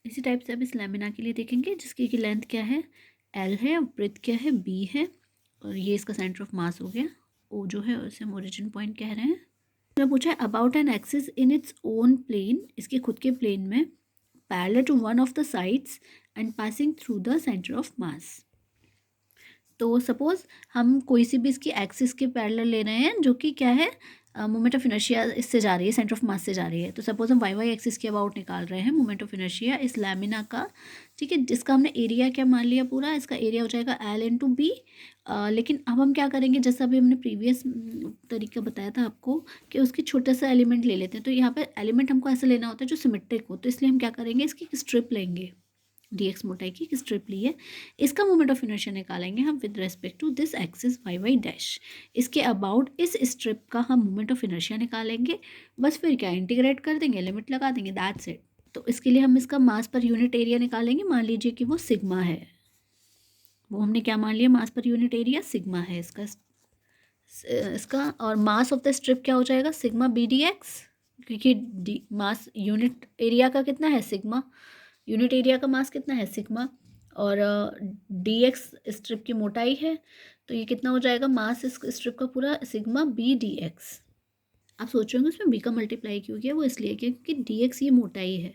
इसी टाइप से अब इस लेमिना के लिए देखेंगे, जिसकी की लेंथ क्या है, एल है, और ब्रेथ क्या है, बी है, और ये इसका सेंटर ऑफ मास हो गया, ओ जो है उसे हम ओरिजिन पॉइंट कह रहे हैं। तो पूछा है about an axis in its own plane, इसके खुद के प्लेन में, parallel to one of the sides and passing through the centre of mass. तो सपोज हम कोई सी भी इसकी एक्सिस के पैरेलल ले रहे हैं, जो कि क्या है, मोमेंट ऑफ इनर्शिया इससे जा रही है, सेंटर ऑफ मास से जा रही है। तो सपोज हम वाई वाई एक्सिस के अबाउट निकाल रहे हैं मोमेंट ऑफ इनर्शिया इस लैमिना का, ठीक है, जिसका हमने एरिया क्या मान लिया, पूरा इसका एरिया हो जाएगा एल इंटू बी। लेकिन अब हम क्या करेंगे, जैसा अभी हमने प्रीवियस तरीका बताया था आपको, कि उसकी छोटा सा एलिमेंट ले लेते हैं। तो यहाँ पर एलिमेंट हमको ऐसा लेना होता है जो सिमेट्रिक हो, तो इसलिए हम क्या करेंगे, इसकी स्ट्रिप लेंगे, dx मोटाई की स्ट्रिप ली है, इसका मोमेंट ऑफ इनर्शिया निकालेंगे हम with respect to this axis Y Y dash. इसके अबाउट इस स्ट्रिप का हम मोमेंट ऑफ इनर्शिया निकालेंगे, बस फिर क्या इंटीग्रेट कर देंगे, लिमिट लगा देंगे, दैट्स इट। तो इसके लिए हम इसका मास पर यूनिट एरिया निकालेंगे, मान लीजिए कि वो सिग्मा है, वो हमने क्या मान लिया, मास पर यूनिट एरिया सिग्मा है इसका और मास ऑफ द स्ट्रिप क्या हो जाएगा, सिग्मा बी डी एक्स, क्योंकि मास यूनिट एरिया का कितना है, सिग्मा, यूनिट एरिया का मास कितना है, सिग्मा, और डी एक्स स्ट्रिप की मोटाई है, तो ये कितना हो जाएगा, मास इस स्ट्रिप का पूरा सिग्मा बी डी एक्स। आप सोच रहे होंगे उसमें बी का मल्टीप्लाई क्यों किया, वो इसलिए क्योंकि डी एक्स ये मोटाई है।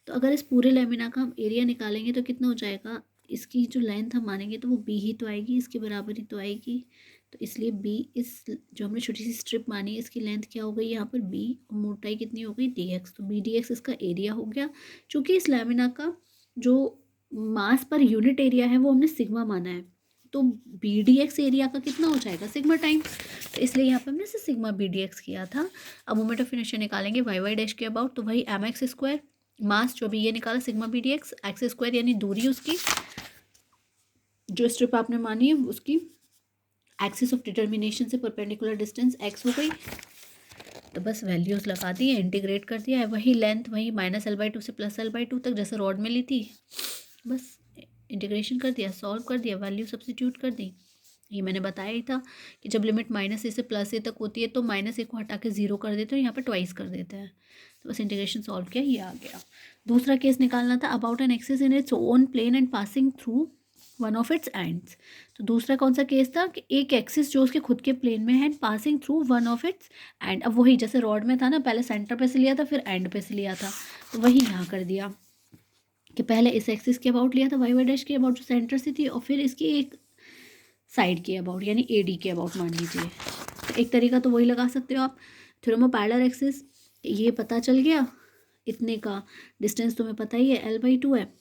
तो अगर इस पूरे लेमिना का हम एरिया निकालेंगे तो कितना हो जाएगा, इसकी जो लेंथ हम मानेंगे तो वो बी ही तो आएगी, इसके बराबर ही तो आएगी। तो इसलिए बी, इस जो हमने छोटी सी स्ट्रिप मानी है इसकी लेंथ क्या हो गई यहाँ पर बी, और मोटाई कितनी हो गई डी एक्स, तो बी डी एक्स इसका एरिया हो गया। चूँकि इस लैमिना का जो मास पर यूनिट एरिया है वो हमने सिग्मा माना है, तो बी डी एक्स एरिया का कितना हो जाएगा, सिग्मा टाइम, तो इसलिए यहाँ पर हमने इसे सिग्मा बी डी एक्स किया था। अब मोमेंट ऑफ इनर्शिया निकालेंगे वाई वाई डैश के अबाउट, तो वही एम एक्स स्क्वायर, मास जो अभी ये निकाला sigma B D X, X square यानी दूरी उसकी, जो स्ट्रिप आपने मानी है उसकी एक्सिस ऑफ डिटर्मिनेशन से परपेंडिकुलर डिस्टेंस एक्स हो गई। तो बस वैल्यूज़ लगा दी है, इंटीग्रेट कर दिया है, वही लेंथ वही -L/2 से +L/2 तक जैसे रॉड में ली थी, बस इंटीग्रेशन कर दिया, सॉल्व कर दिया, वैल्यू सब्स्टिट्यूट कर दी। ये मैंने बताया ही था कि जब लिमिट -a से +a तक होती है तो -a को हटा के 0 कर देते हैं, यहाँ पर ट्वाइस कर देते हैं। तो बस इंटीग्रेशन सॉल्व किया, ये आ गया। दूसरा केस निकालना था about an axis in its own plane and passing through one of its ends. तो दूसरा कौन सा केस था कि एक एक्सिस जो उसके खुद के प्लेन में है, passing through one of it's and. अब वही जैसे रॉड में था ना, पहले सेंटर पे से लिया था फिर एंड पे से लिया था, तो वही यहाँ कर दिया कि पहले इस एक्सिस के अबाउट लिया था वाई वाई डैश के अबाउट जो सेंटर से थी, और फिर इसकी एक साइड के अबाउट यानी ए डी के अबाउट मान लीजिए। तो एक तरीका तो वही लगा सकते हो आप, थ्योरम ऑफ पैरेलल एक्सिस, ये पता चल गया, इतने का डिस्टेंस तुम्हें पता ही है L/2 है,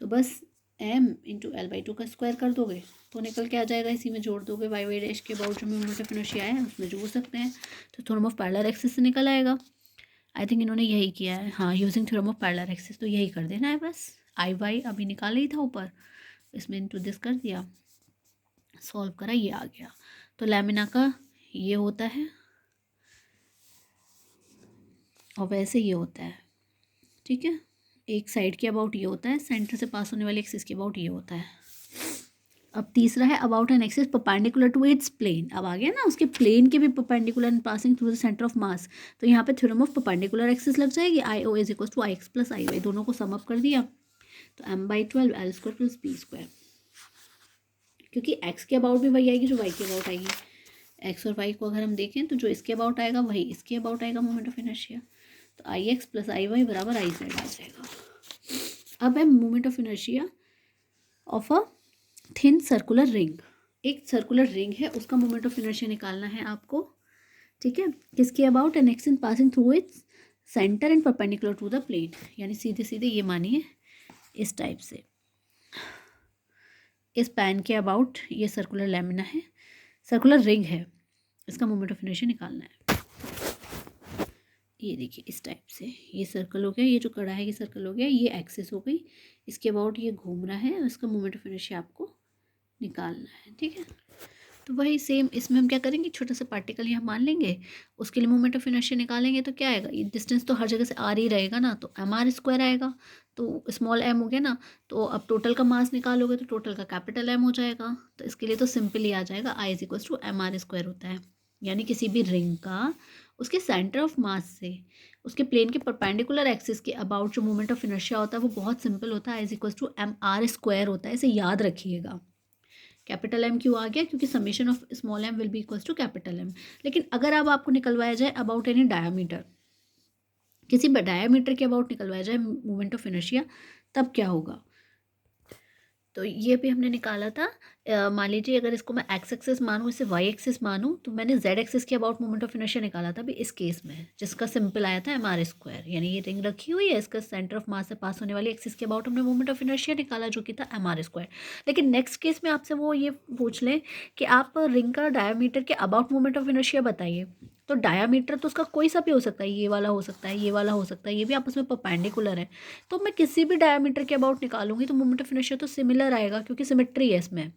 तो बस m इंटू L/2 का स्क्वायर कर दोगे तो निकल के आ जाएगा, इसी में जोड़ दोगे वाई वाई डैश के अबाउट जो मोमेंट ऑफ इनर्शिया है उसमें जोड़ सकते हैं, तो थ्योरम ऑफ पैरेलल एक्सिस से निकल आएगा। आई थिंक इन्होंने यही किया है, हाँ, using theorem of parallel axis, तो यही कर देना है बस। आई वाई अभी निकाल ही था ऊपर, इसमें इंटू दिस कर दिया, सॉल्व करा, ये आ गया। तो लैमिना का ये होता है और वैसे ये होता है, ठीक है, एक साइड के अबाउट ये होता है, सेंटर से पास होने वाले एक्सिस के अबाउट ये होता है। अब तीसरा है about an axis perpendicular to its plane. अब आ गया ना, उसके प्लेन के भी perpendicular and passing through the centre of mass, तो यहाँ पे थ्योरम ऑफ परपेंडिकुलर एक्सिस लग जाएगी, I O is equal to I X plus I Y, दोनों को सम अप कर दिया, तो m/12 L² प्लस b², क्योंकि x के अबाउट भी वही आएगी जो y के अबाउट आएगी। x और y को अगर हम देखें तो जो इसके अबाउट आएगा वही इसके अबाउट आएगा मोमेंट ऑफ इनर्शिया, तो आई एक्स प्लस आई वाई बराबर आई जेड आ जाएगा। अब है moment of inertia of a thin circular ring. एक सर्कुलर रिंग है, उसका मोमेंट ऑफ इनर्शिया निकालना है आपको, ठीक है, किसके about, an axis passing through its centre and perpendicular to the plane, यानी सीधे सीधे ये मानिए इस टाइप से, इस पैन के अबाउट ये सर्कुलर लैमिना है, सर्कुलर रिंग है, इसका मोमेंट ऑफ इनर्शिया निकालना है। ये देखिए इस टाइप से, ये सर्कल हो गया, ये जो कड़ा है ये सर्कल हो गया, ये एक्सिस हो गई, इसके अबाउट ये घूम रहा है और इसका मोमेंट ऑफ इनर्शिया आपको निकालना है, ठीक है। तो वही सेम इसमें हम क्या करेंगे, छोटा सा पार्टिकल यहाँ मान लेंगे, उसके लिए मोमेंट ऑफ इनर्शिया निकालेंगे, तो क्या आएगा, ये डिस्टेंस तो हर जगह से आर ही रहेगा ना, तो mr² आएगा, तो स्मॉल m हो गया ना, तो अब टोटल का मास निकालोगे तो टोटल का कैपिटल M हो जाएगा, तो इसके लिए तो सिंपल ही आ जाएगा, I = mr² होता है, यानी किसी भी रिंग का उसके सेंटर ऑफ मास से उसके प्लेन के परपेंडिकुलर एक्सिस के अबाउट जो मोमेंट ऑफ इनर्शिया होता है वो बहुत सिंपल होता है, Iz=mr² होता है। इसे याद रखिएगा। कैपिटल M क्यों आ गया? क्योंकि summation of small m will be equals to capital M। लेकिन अगर अब आपको निकलवाया जाए अबाउट एनी डायामीटर, किसी डायामीटर के अबाउट निकलवाया जाए मोमेंट ऑफ इनर्शिया, तब क्या होगा? तो ये भी हमने निकाला था। मान लीजिए अगर इसको मैं एक्स एक्सिस मानूँ, इसे वाई एक्सिस मानूँ, तो मैंने जेड एक्सिस के अबाउट मोमेंट ऑफ इनर्शिया निकाला था भी इस केस में, जिसका सिंपल आया था mr²। यानी ये रिंग रखी हुई है, इसका सेंटर ऑफ मास से पास होने वाली एक्सिस के अबाउट हमने मोमेंट ऑफ इनर्शिया निकाला जो कि था mr²। लेकिन नेक्स्ट केस में आपसे वो ये पूछ लें कि आप रिंग का डायमीटर के अबाउट मोमेंट ऑफ इनर्शिया बताइए, तो डायमीटर तो उसका कोई सा भी हो सकता है, ये वाला हो सकता है, ये वाला हो सकता है, ये भी आपस में परपेंडिकुलर है। तो मैं किसी भी डायमीटर के अबाउट निकालूंगी तो मोमेंट ऑफ इनर्शिया तो सिमिलर आएगा, क्योंकि सिमेट्री है इसमें।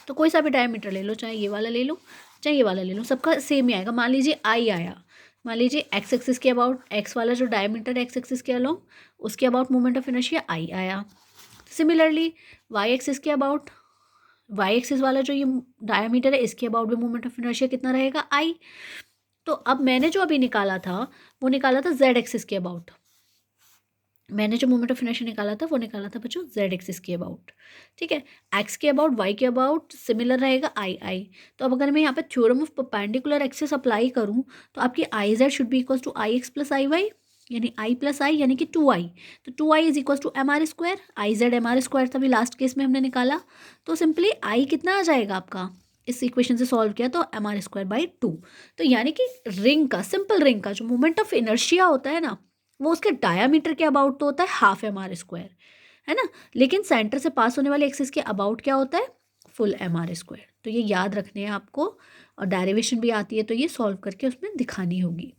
तो कोई सा भी डायमीटर ले लो, चाहे ये वाला ले लो चाहे ये वाला ले लो, सबका सेम ही आएगा। मान लीजिए आई आया, मान लीजिए एक्स एक्सिस के अबाउट, एक्स वाला जो डायमीटर एक्स एक्सिस के अलोंग, उसके about moment of inertia I आया। सिमिलरली वाई एक्सिस के अबाउट, वाई एक्सिस वाला जो ये डायमीटर है इसके अबाउट भी मोमेंट ऑफ इनर्शिया कितना रहेगा? आई। तो अब मैंने जो अभी निकाला था वो निकाला था जेड एक्सिस के अबाउट। मैंने जो मोमेंट ऑफ इनर्शिया निकाला था वो निकाला था बच्चों जेड एक्सिस के अबाउट। ठीक है, एक्स के अबाउट वाई के अबाउट सिमिलर रहेगा आई आई। तो अब अगर मैं यहाँ पे theorem of perpendicular axis apply करूँ तो आपकी I Z should be equal to I X plus I Y, यानी आई प्लस आई यानी कि 2i। तो 2i is equal to mr²। I Z mr² तभी लास्ट केस में हमने निकाला। तो सिंपली आई कितना आ जाएगा आपका, इस इक्वेशन से सॉल्व किया तो mr²/2। तो यानी कि रिंग का, सिंपल रिंग का जो मोमेंट ऑफ इनर्शिया होता है ना, वो उसके डायामीटर के अबाउट तो होता है हाफ mr², है ना। लेकिन सेंटर से पास होने वाले एक्सिस के अबाउट क्या होता है? Full mr²। तो ये याद रखने हैं आपको, और डेरिवेशन भी आती है तो ये सॉल्व करके उसमें दिखानी होगी।